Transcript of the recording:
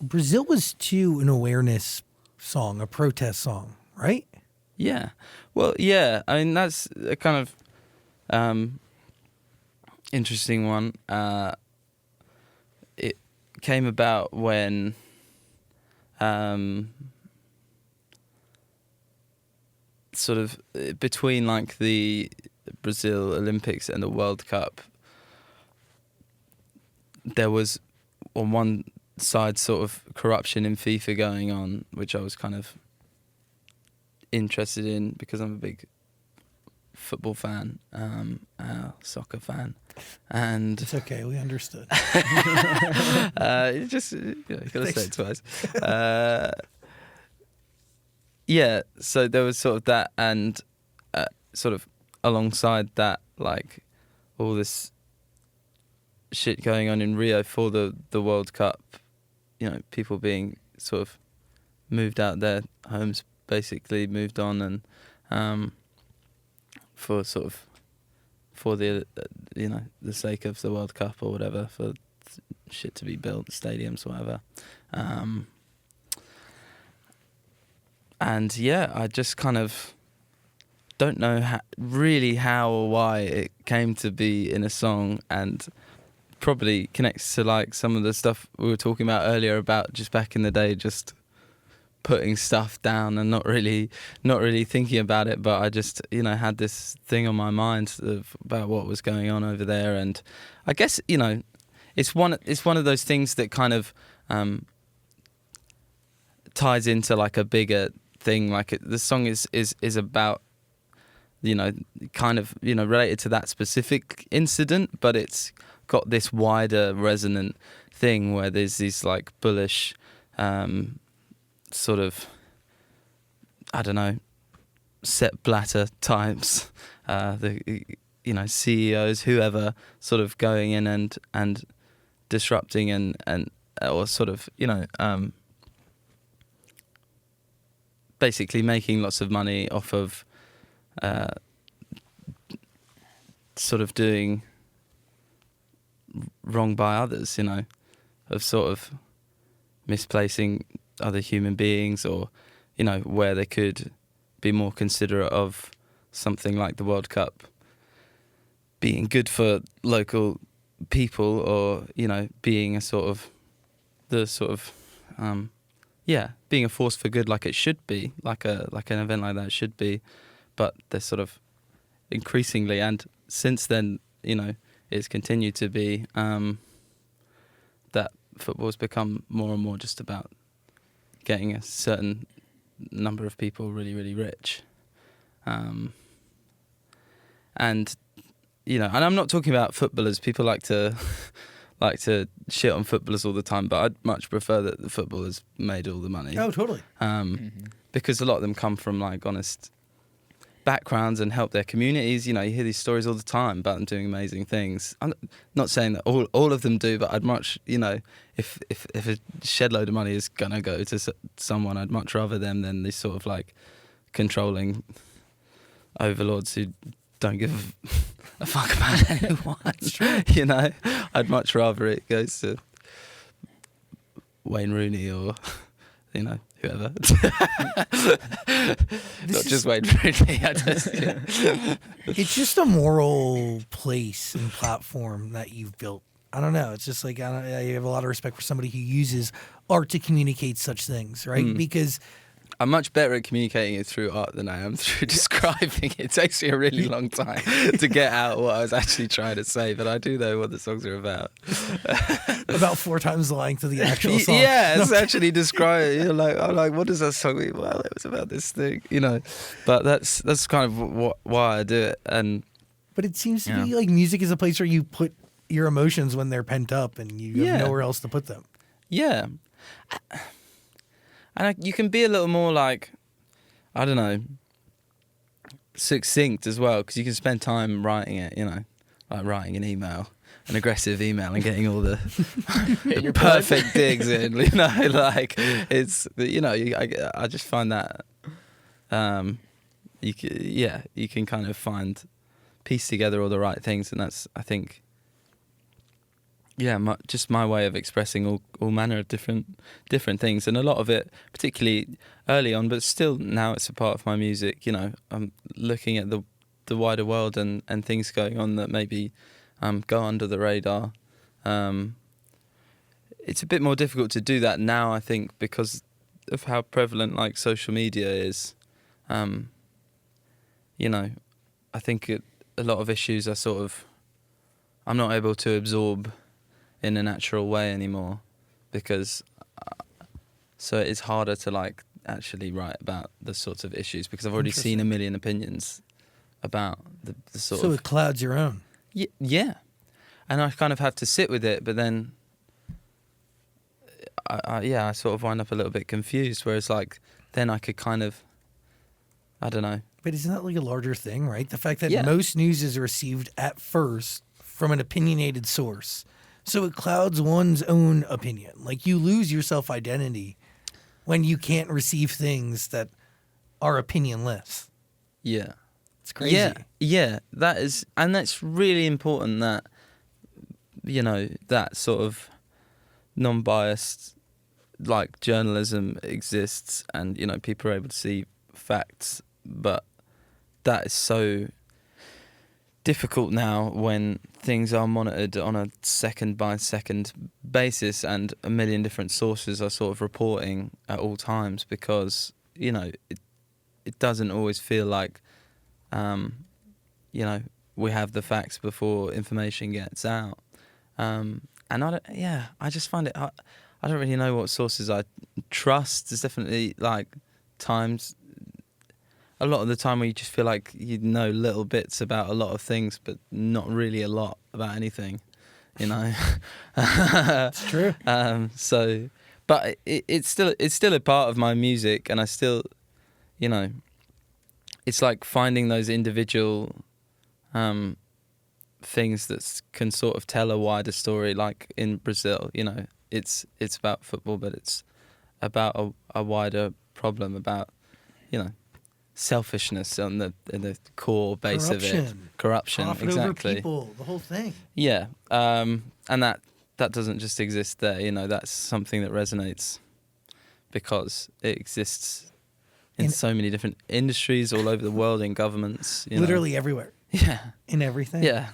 Brazil was too an awareness song, a protest song, right? Yeah. Well, yeah. I mean, that's a kind of interesting one. It came about when sort of between like the Brazil Olympics and the World Cup, there was on one side sort of corruption in FIFA going on, which I was kind of interested in because I'm a big football fan, soccer fan, and It's okay, we understood. you just you gotta say it twice. Yeah, so there was sort of that, and sort of alongside that, like all this shit going on in Rio for the World Cup, you know, people being sort of moved out their homes, basically moved on, and for the you know, the sake of the World Cup or whatever, for shit to be built, stadiums, whatever. And yeah, I just kind of don't know really how or why it came to be in a song, and probably connects to like some of the stuff we were talking about earlier about just back in the day, just putting stuff down and not really thinking about it. But I just, you know, had this thing on my mind about what was going on over there, and I guess, you know, it's one of those things that kind of ties into like a bigger thing. Like the song is about, you know, kind of, you know, related to that specific incident, but it's got this wider resonant thing where there's these like bullish sort of, I don't know, Sepp Blatter types, the, you know, CEOs, whoever, sort of going in and disrupting and or sort of, you know, basically making lots of money off of sort of doing wrong by others, you know, of sort of misplacing other human beings, or, you know, where they could be more considerate of something like the World Cup being good for local people, or, you know, being a sort of being a force for good, like it should be, like an event like that should be. But there's sort of increasingly, and since then, you know, it's continued to be that football's become more and more just about getting a certain number of people really, really rich. And, you know, and I'm not talking about footballers. People like to shit on footballers all the time, but I'd much prefer that the footballers made all the money. Oh, totally. Because a lot of them come from like honest backgrounds and help their communities. You know, you hear these stories all the time about them doing amazing things. I'm not saying that all of them do, but I'd much, you know, if a shed load of money is gonna go to someone, I'd much rather them than these sort of like controlling overlords who don't give a fuck about anyone. You know, I'd much rather it goes to Wayne Rooney or, you know, whoever. Not just Wayne Rooney. It's just a moral place and platform that you've built. I don't know. It's just like I have a lot of respect for somebody who uses art to communicate such things, right? Because I'm much better at communicating it through art than I am through describing it. It takes me a really long time to get out what I was actually trying to say, but I do know what the songs are about. About 4 times the length of the actual song. Yeah, it's actually described. You're like, I'm like, what does that song mean? Well, it was about this thing, you know. But that's kind of why I do it. But it seems to be like music is a place where you put your emotions when they're pent up, and you have nowhere else to put them. Yeah. And you can be a little more like, I don't know, succinct as well, because you can spend time writing it, you know, like writing an email, an aggressive email, and getting all the perfect digs in, you know, like it's, you know, I just find that you can kind of piece together all the right things, and that's, I think, Yeah, just my way of expressing all manner of different things, and a lot of it, particularly early on, but still now it's a part of my music. You know, I'm looking at the wider world and things going on that maybe go under the radar. It's a bit more difficult to do that now, I think, because of how prevalent like social media is. You know, I think a lot of issues are sort of I'm not able to absorb in a natural way anymore, because so it's harder to like actually write about the sorts of issues because I've already seen a million opinions about the sort So of. it clouds your own. Yeah, and I kind of have to sit with it, but then I sort of wind up a little bit confused. Whereas like then I could kind of, I don't know. But isn't that like a larger thing, right? The fact that Yeah. most news is received at first from an opinionated source. So it clouds one's own opinion. Like you lose your self-identity when you can't receive things that are opinionless. Yeah. It's crazy. Yeah, that is, and that's really important that, you know, that sort of non-biased, like, journalism exists and, you know, people are able to see facts, but that is so difficult now when things are monitored on a second-by-second basis and a million different sources are sort of reporting at all times because, you know, it doesn't always feel like, you know, we have the facts before information gets out. And I just find it, I don't really know what sources I trust. There's definitely like times, a lot of the time where you just feel like you know little bits about a lot of things, but not really a lot about anything, you know. It's true. So, but it's still a part of my music, and I still, you know, it's like finding those individual things that can sort of tell a wider story. Like in Brazil, you know, it's about football, but it's about a wider problem about, you know, selfishness on the core base of it. Corruption, Profit exactly. over people, the whole thing. Yeah, and that doesn't just exist there. You know, that's something that resonates because it exists in so many different industries all over the world, in governments. You Literally everywhere. know. Yeah. In everything. Yeah.